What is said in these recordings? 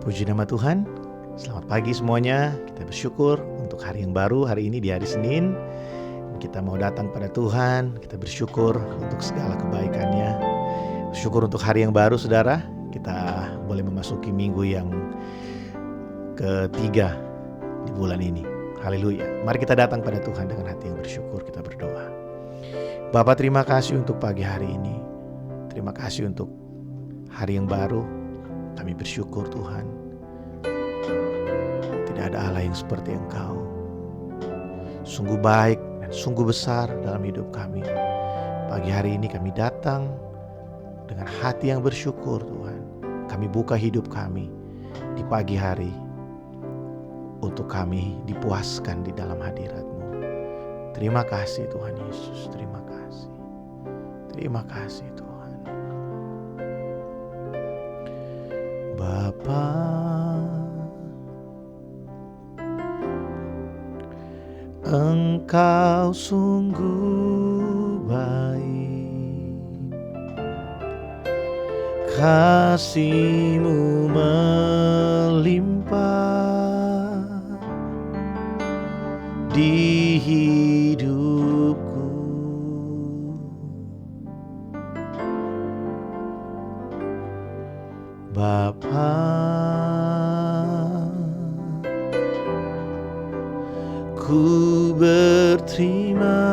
Puji nama Tuhan. Selamat pagi semuanya. Kita bersyukur untuk hari yang baru, hari ini di hari Senin. Kita mau datang pada Tuhan. Kita bersyukur untuk segala kebaikannya. Bersyukur untuk hari yang baru, saudara. Kita boleh memasuki minggu yang ketiga di bulan ini. Haleluya. Mari kita datang pada Tuhan dengan hati yang bersyukur. Kita berdoa. Bapa, terima kasih untuk pagi hari ini. Terima kasih untuk hari yang baru. Kami bersyukur Tuhan. Tidak ada Allah yang seperti Engkau. Sungguh baik dan sungguh besar dalam hidup kami. Pagi hari ini kami datang dengan hati yang bersyukur Tuhan. Kami buka hidup kami di pagi hari untuk kami dipuaskan di dalam hadirat-Mu. Terima kasih Tuhan Yesus. Terima kasih. Terima kasih Tuhan. Bapa, Engkau sungguh baik, kasih-Mu melimpah di hidupku. Bapa, ku berterima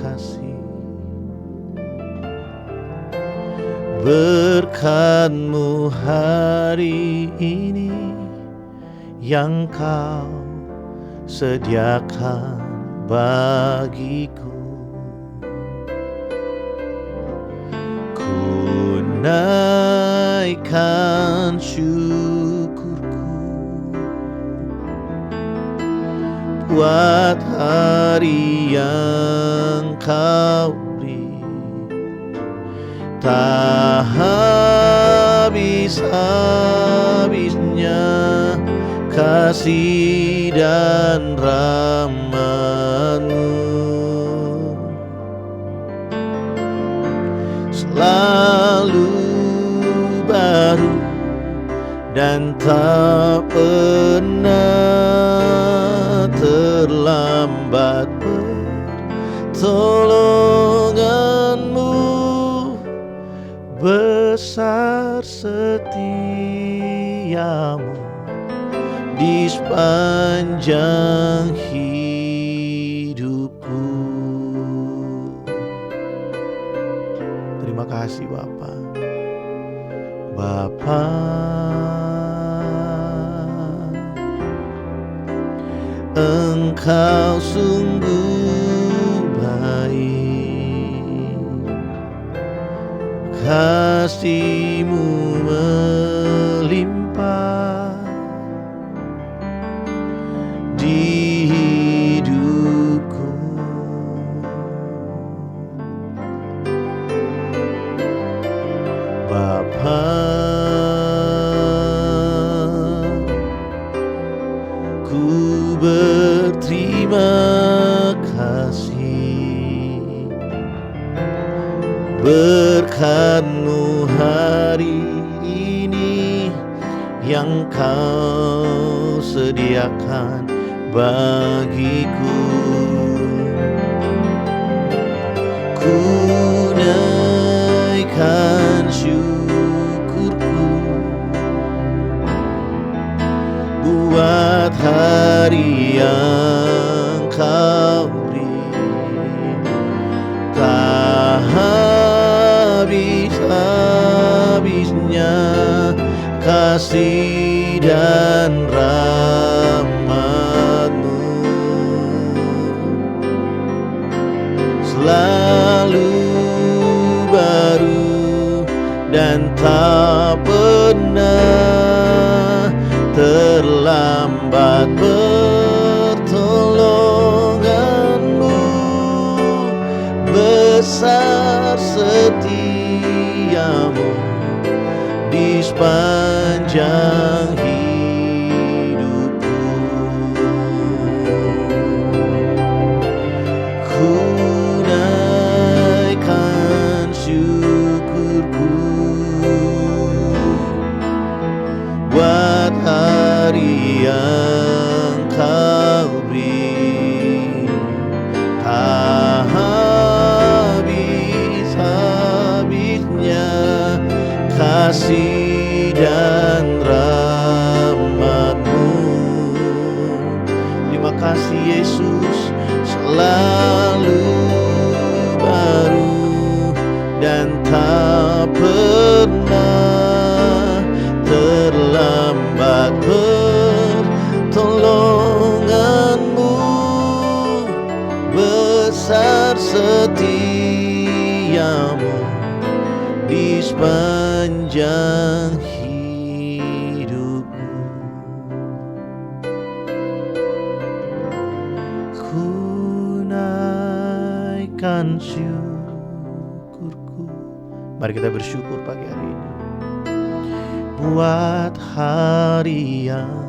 kasih, berkat-Mu hari ini yang Kau sediakan bagiku. Ku naikkan syukurku buat hari yang Kau beri. Tak habis-habisnya kasih dan rahmat-Mu, selalu baru dan tak pernah terlambat. Pertolongan-Mu besar, setia-Mu di sepanjang hidupku. Terima kasih Bapa. Bapa, Engkau sungguh baik, kasih-Mu melimpah di hidupku. Bapa, ku berterima kasih, berkat-Mu hari ini yang Kau sediakan bagiku. Ku naikkan syukurku buat hari yang Kau beri. Tak habis-habisnya kasih dan rahmat-Mu, selalu baru dan tak pernah terlambat. Pertolongan-Mu besar, setia-Mu di sepanjang hidupku. Ku naikkan syukurku kasih dan rahmat-Mu. Terima kasih Yesus, selalu baru dan tak pernah terlambat pertolongan-Mu. Besar setiamu di sepanjang hidupku. Ku naikkan syukurku. Mari kita bersyukur pagi hari ini buat hari yang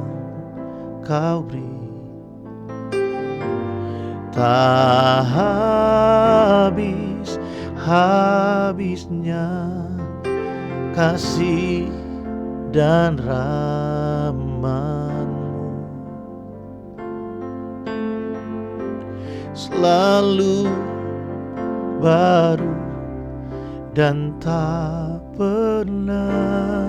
Kau beri. Tak habis-habisnya kasih dan rahmat-Mu. Selalu baru dan tak pernah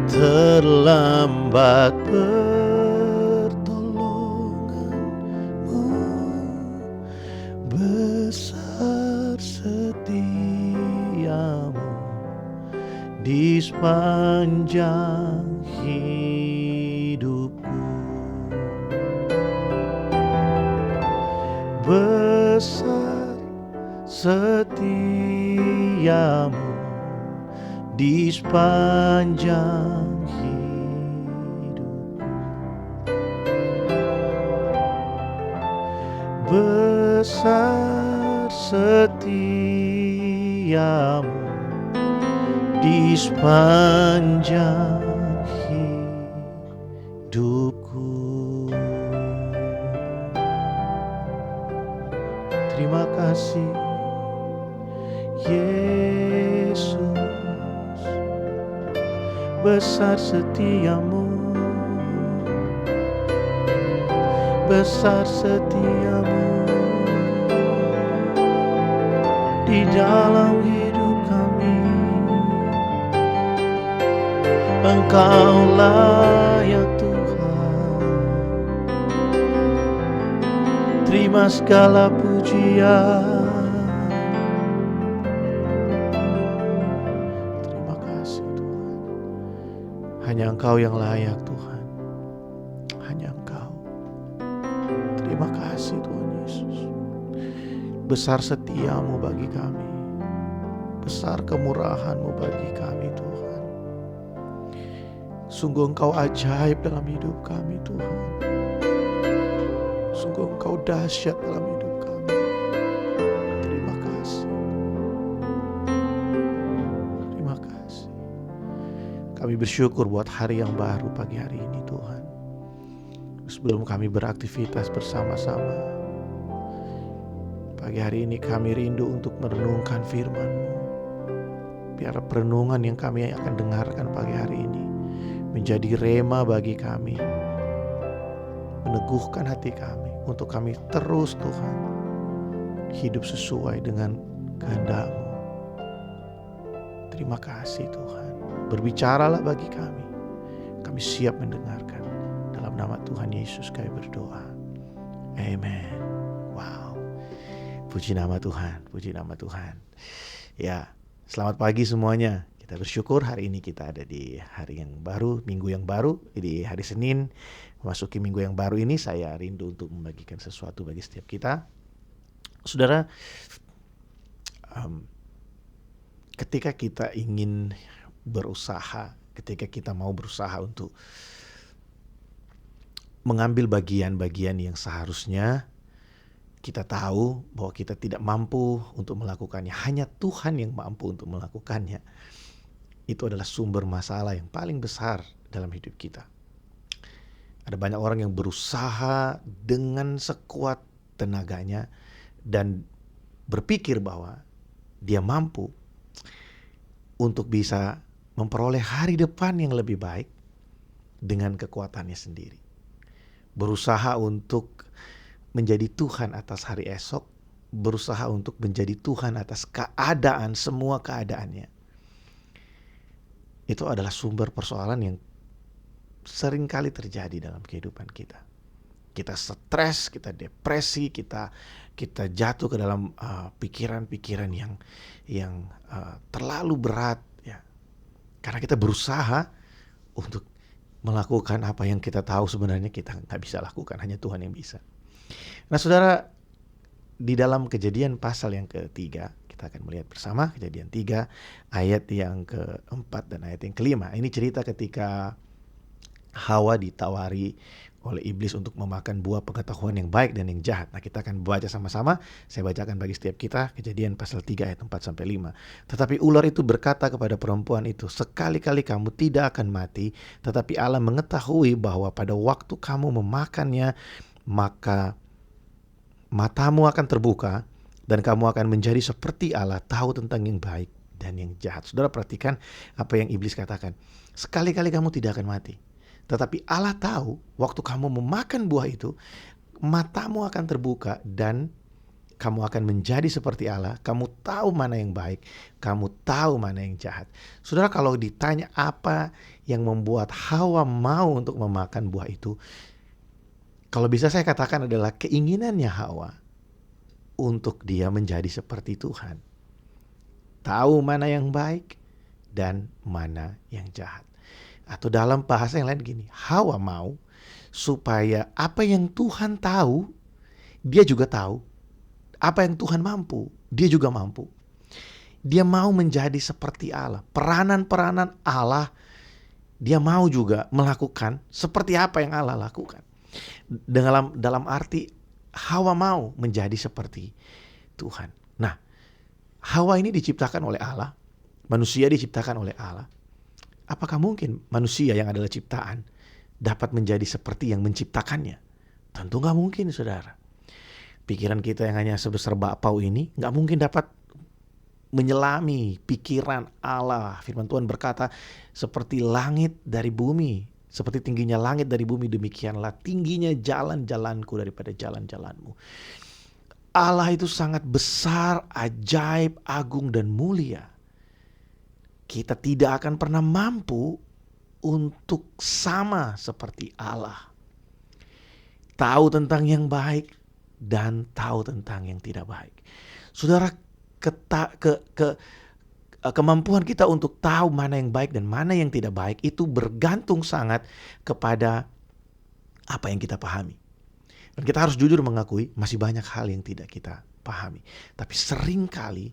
terlambat pertolongan-Mu. Besar setiamu di sepanjang hidupku. Besar setiamu di sepanjang hidupku. Besar setiamu di sepanjang hidupku. Terima kasih Yesus, besar setiamu, besar setiamu di dalam hidup kami. Engkau layak Tuhan, terima segala pujian. Terima kasih Tuhan, hanya Engkau yang layak Tuhan, hanya Engkau. Terima kasih Tuhan Yesus, besar setiamu bagi kami, besar kemurahan-Mu bagi kami Tuhan. Sungguh Engkau ajaib dalam hidup kami Tuhan. Sungguh Engkau dahsyat dalam hidup kami. Terima kasih. Terima kasih. Kami bersyukur buat hari yang baru pagi hari ini Tuhan. Sebelum kami beraktivitas bersama-sama, pagi hari ini kami rindu untuk merenungkan firman-Mu. Biar perenungan yang kami akan dengarkan pagi hari ini menjadi rema bagi kami, meneguhkan hati kami untuk kami terus Tuhan hidup sesuai dengan kehendak-Mu. Terima kasih Tuhan, berbicaralah bagi kami, kami siap mendengarkan. Dalam nama Tuhan Yesus kami berdoa, amen. Wow, puji nama Tuhan, puji nama Tuhan. Ya, selamat pagi semuanya. Kita bersyukur hari ini kita ada di hari yang baru, minggu yang baru, di hari Senin. Memasuki minggu yang baru ini, saya rindu untuk membagikan sesuatu bagi setiap kita. Saudara, ketika kita ingin berusaha, ketika kita mau berusaha untuk mengambil bagian-bagian yang seharusnya kita tahu bahwa kita tidak mampu untuk melakukannya, hanya Tuhan yang mampu untuk melakukannya. Itu adalah sumber masalah yang paling besar dalam hidup kita. Ada banyak orang yang berusaha dengan sekuat tenaganya dan berpikir bahwa dia mampu untuk bisa memperoleh hari depan yang lebih baik dengan kekuatannya sendiri. Berusaha untuk menjadi Tuhan atas hari esok, berusaha untuk menjadi Tuhan atas keadaan, semua keadaannya. itu adalah sumber persoalan yang sering kali terjadi dalam kehidupan kita. Kita stres, kita depresi, kita jatuh ke dalam pikiran-pikiran yang terlalu berat, ya. Karena kita berusaha untuk melakukan apa yang kita tahu sebenarnya kita nggak bisa lakukan, hanya Tuhan yang bisa. Nah, saudara, di dalam Kejadian pasal yang ketiga, kita akan melihat bersama Kejadian 3 ayat yang keempat dan ayat yang kelima. Ini cerita ketika Hawa ditawari oleh iblis untuk memakan buah pengetahuan yang baik dan yang jahat. Nah, kita akan baca sama-sama. Saya bacakan bagi setiap kita Kejadian pasal 3 ayat 4-5. Tetapi ular itu berkata kepada perempuan itu, sekali-kali kamu tidak akan mati, tetapi Allah mengetahui bahwa pada waktu kamu memakannya, maka matamu akan terbuka dan kamu akan menjadi seperti Allah, tahu tentang yang baik dan yang jahat. Saudara, perhatikan apa yang iblis katakan. Sekali-kali kamu tidak akan mati. Tetapi Allah tahu waktu kamu memakan buah itu, matamu akan terbuka dan kamu akan menjadi seperti Allah. Kamu tahu mana yang baik, kamu tahu mana yang jahat. Saudara, kalau ditanya apa yang membuat Hawa mau untuk memakan buah itu, kalau bisa saya katakan adalah keinginannya Hawa untuk dia menjadi seperti Tuhan. Tahu mana yang baik dan mana yang jahat. Atau dalam bahasa yang lain gini, Hawa mau supaya apa yang Tuhan tahu, dia juga tahu. Apa yang Tuhan mampu, dia juga mampu. Dia mau menjadi seperti Allah. Peranan-peranan Allah, dia mau juga melakukan seperti apa yang Allah lakukan. Dalam arti Hawa mau menjadi seperti Tuhan. Nah, Hawa ini diciptakan oleh Allah, manusia diciptakan oleh Allah. Apakah mungkin manusia yang adalah ciptaan dapat menjadi seperti yang menciptakannya? Tentu gak mungkin, saudara. Pikiran kita yang hanya sebesar bakpao ini gak mungkin dapat menyelami pikiran Allah. Firman Tuhan berkata, seperti langit dari bumi, seperti tingginya langit dari bumi, demikianlah tingginya jalan-jalanku daripada jalan-jalanmu. Allah itu sangat besar, ajaib, agung, dan mulia. Kita tidak akan pernah mampu untuk sama seperti Allah. Tahu tentang yang baik dan tahu tentang yang tidak baik. Saudara, kemampuan kita untuk tahu mana yang baik dan mana yang tidak baik itu bergantung sangat kepada apa yang kita pahami. Dan kita harus jujur mengakui masih banyak hal yang tidak kita pahami. Tapi seringkali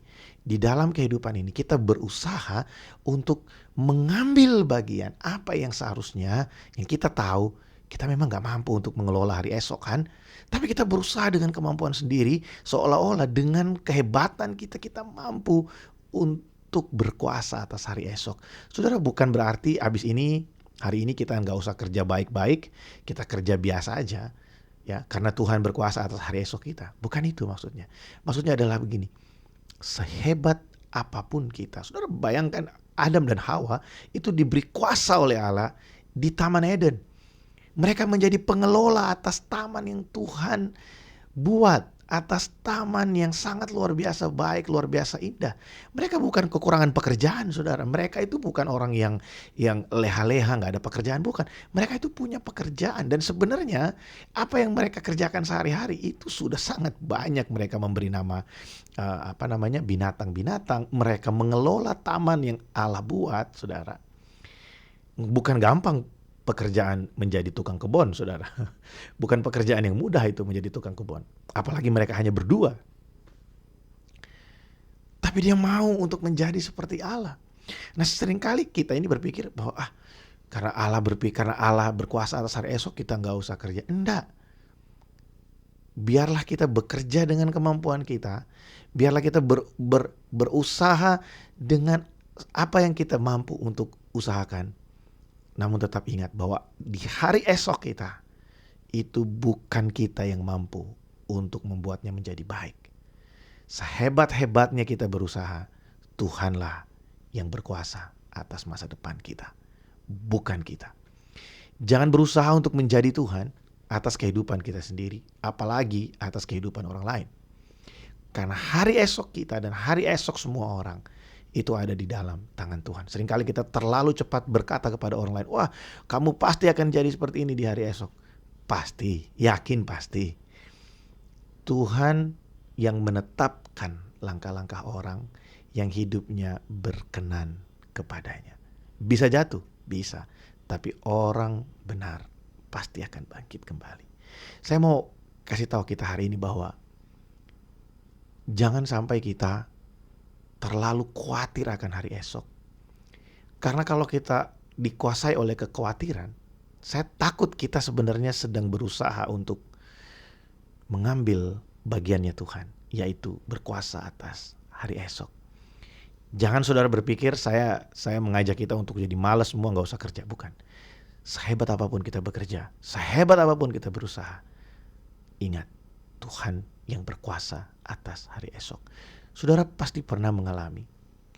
di dalam kehidupan ini kita berusaha untuk mengambil bagian apa yang seharusnya yang kita tahu kita memang gak mampu untuk mengelola hari esok kan. Tapi kita berusaha dengan kemampuan sendiri, seolah-olah dengan kehebatan kita mampu untuk berkuasa atas hari esok. Saudara, bukan berarti hari ini kita gak usah kerja baik-baik, kita kerja biasa aja. Ya, karena Tuhan berkuasa atas hari esok kita. Bukan itu maksudnya. Maksudnya adalah begini. Sehebat apapun kita, saudara bayangkan Adam dan Hawa itu diberi kuasa oleh Allah di Taman Eden. Mereka menjadi pengelola atas taman yang Tuhan buat, atas taman yang sangat luar biasa baik, luar biasa indah. Mereka bukan kekurangan pekerjaan, saudara. Mereka itu bukan orang yang leha-leha, gak ada pekerjaan, bukan. Mereka itu punya pekerjaan. Dan sebenarnya apa yang mereka kerjakan sehari-hari itu sudah sangat banyak. Mereka memberi nama binatang-binatang. Mereka mengelola taman yang Allah buat, saudara. Bukan gampang pekerjaan menjadi tukang kebun, saudara. Bukan pekerjaan yang mudah itu menjadi tukang kebun. Apalagi mereka hanya berdua. Tapi dia mau untuk menjadi seperti Allah. Nah, seringkali kita ini berpikir bahwa karena Allah berkuasa atas hari esok kita gak usah kerja. Enggak. Biarlah kita bekerja dengan kemampuan kita. Biarlah kita berusaha dengan apa yang kita mampu untuk usahakan. Namun tetap ingat bahwa di hari esok kita, itu bukan kita yang mampu untuk membuatnya menjadi baik. Sehebat-hebatnya kita berusaha, Tuhanlah yang berkuasa atas masa depan kita, bukan kita. Jangan berusaha untuk menjadi Tuhan atas kehidupan kita sendiri, apalagi atas kehidupan orang lain. Karena hari esok kita dan hari esok semua orang itu ada di dalam tangan Tuhan. Seringkali kita terlalu cepat berkata kepada orang lain, wah kamu pasti akan jadi seperti ini di hari esok. Pasti, yakin pasti. Tuhan yang menetapkan langkah-langkah orang yang hidupnya berkenan kepadanya. Bisa jatuh, bisa. Tapi orang benar pasti akan bangkit kembali. Saya mau kasih tahu kita hari ini bahwa jangan sampai kita terlalu khawatir akan hari esok. Karena kalau kita dikuasai oleh kekhawatiran, saya takut kita sebenarnya sedang berusaha untuk mengambil bagiannya Tuhan, yaitu berkuasa atas hari esok. Jangan saudara berpikir saya mengajak kita untuk jadi malas semua, gak usah kerja. Bukan. Sehebat apapun kita bekerja, sehebat apapun kita berusaha, ingat, Tuhan yang berkuasa atas hari esok. Saudara pasti pernah mengalami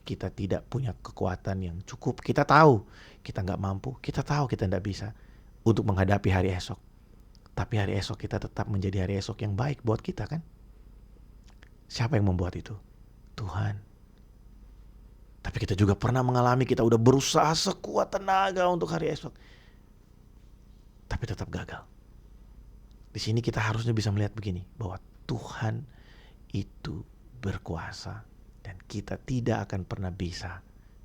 kita tidak punya kekuatan yang cukup. Kita tahu kita gak mampu, kita tahu kita tidak bisa untuk menghadapi hari esok. Tapi hari esok kita tetap menjadi hari esok yang baik buat kita kan? Siapa yang membuat itu? Tuhan. Tapi kita juga pernah mengalami kita udah berusaha sekuat tenaga untuk hari esok, tapi tetap gagal. Di sini kita harusnya bisa melihat begini, bahwa Tuhan itu berkuasa dan kita tidak akan pernah bisa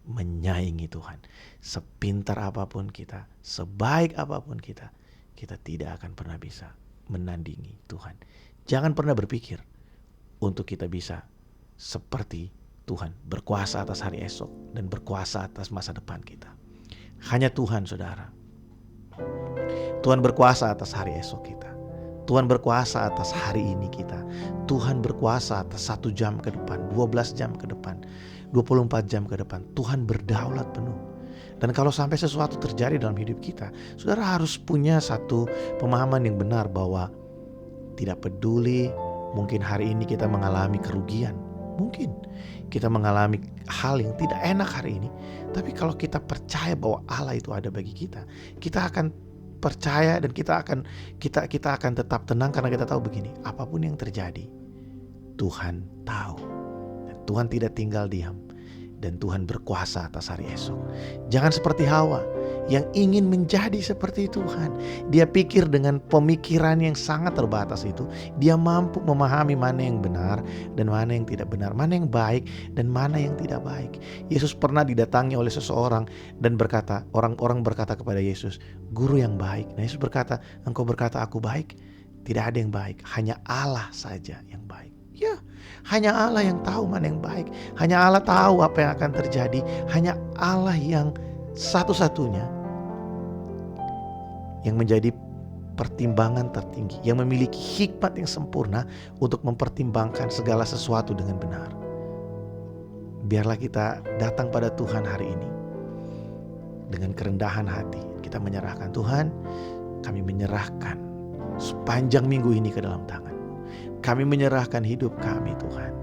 menyaingi Tuhan. Sepintar apapun kita, sebaik apapun kita tidak akan pernah bisa menandingi Tuhan. Jangan pernah berpikir untuk kita bisa seperti Tuhan, berkuasa atas hari esok dan berkuasa atas masa depan kita. Hanya Tuhan, saudara. Tuhan berkuasa atas hari esok kita. Tuhan berkuasa atas hari ini kita. Tuhan berkuasa atas 1 jam ke depan, 12 jam ke depan, 24 jam ke depan. Tuhan berdaulat penuh. Dan kalau sampai sesuatu terjadi dalam hidup kita, saudara harus punya satu pemahaman yang benar bahwa tidak peduli mungkin hari ini kita mengalami kerugian. Mungkin kita mengalami hal yang tidak enak hari ini. Tapi kalau kita percaya bahwa Allah itu ada bagi kita, kita akan percaya dan kita akan tetap tenang karena kita tahu begini, apapun yang terjadi, Tuhan tahu. Dan Tuhan tidak tinggal diam. Dan Tuhan berkuasa atas hari esok. Jangan seperti Hawa yang ingin menjadi seperti Tuhan. Dia pikir dengan pemikiran yang sangat terbatas itu, dia mampu memahami mana yang benar dan mana yang tidak benar, mana yang baik dan mana yang tidak baik. Yesus pernah didatangi oleh seseorang dan berkata, orang-orang berkata kepada Yesus, "Guru yang baik." Nah, Yesus berkata, "Engkau berkata aku baik? Tidak ada yang baik, hanya Allah saja yang baik." Ya, hanya Allah yang tahu mana yang baik. Hanya Allah tahu apa yang akan terjadi. Hanya Allah yang satu-satunya yang menjadi pertimbangan tertinggi, yang memiliki hikmat yang sempurna untuk mempertimbangkan segala sesuatu dengan benar. Biarlah kita datang pada Tuhan hari ini dengan kerendahan hati. Kita menyerahkan, Tuhan, kami menyerahkan sepanjang minggu ini ke dalam tangan. Kami menyerahkan hidup kami, Tuhan.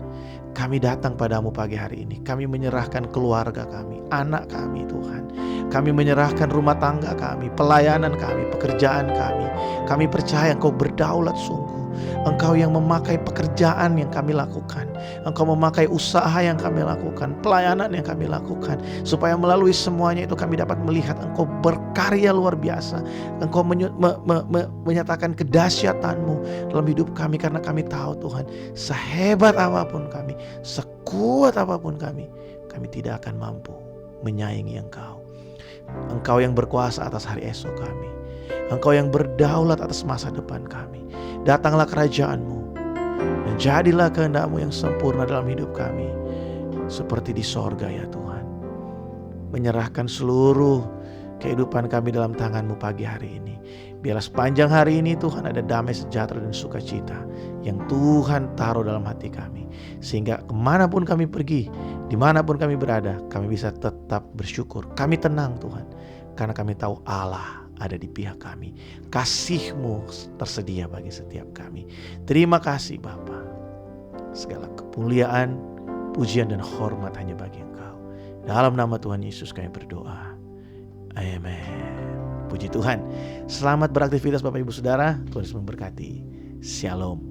Kami datang padamu pagi hari ini. Kami menyerahkan keluarga kami, anak kami, Tuhan. Kami menyerahkan rumah tangga kami, pelayanan kami, pekerjaan kami. Kami percaya Engkau berdaulat sungguh. Engkau yang memakai pekerjaan yang kami lakukan. Engkau memakai usaha yang kami lakukan, pelayanan yang kami lakukan. Supaya melalui semuanya itu kami dapat melihat Engkau berkarya luar biasa. Engkau menyatakan kedahsyatan-Mu dalam hidup kami. Karena kami tahu, Tuhan, sehebat apapun kami, sekuat apapun kami tidak akan mampu menyaingi Engkau. Engkau yang berkuasa atas hari esok kami. Engkau yang berdaulat atas masa depan kami. Datanglah kerajaan-Mu dan jadilah kehendak-Mu yang sempurna dalam hidup kami, seperti di sorga ya Tuhan. Menyerahkan seluruh kehidupan kami dalam tangan-Mu pagi hari ini. Biarlah sepanjang hari ini Tuhan ada damai sejahtera dan sukacita yang Tuhan taruh dalam hati kami. Sehingga kemanapun kami pergi, dimanapun kami berada, kami bisa tetap bersyukur. Kami tenang Tuhan, karena kami tahu Allah ada di pihak kami. Kasih-Mu tersedia bagi setiap kami. Terima kasih Bapa. Segala kemuliaan, pujian dan hormat hanya bagi Engkau. Dalam nama Tuhan Yesus kami berdoa. Amin. Puji Tuhan. Selamat beraktivitas Bapak Ibu Saudara. Tuhan Yesus memberkati. Shalom.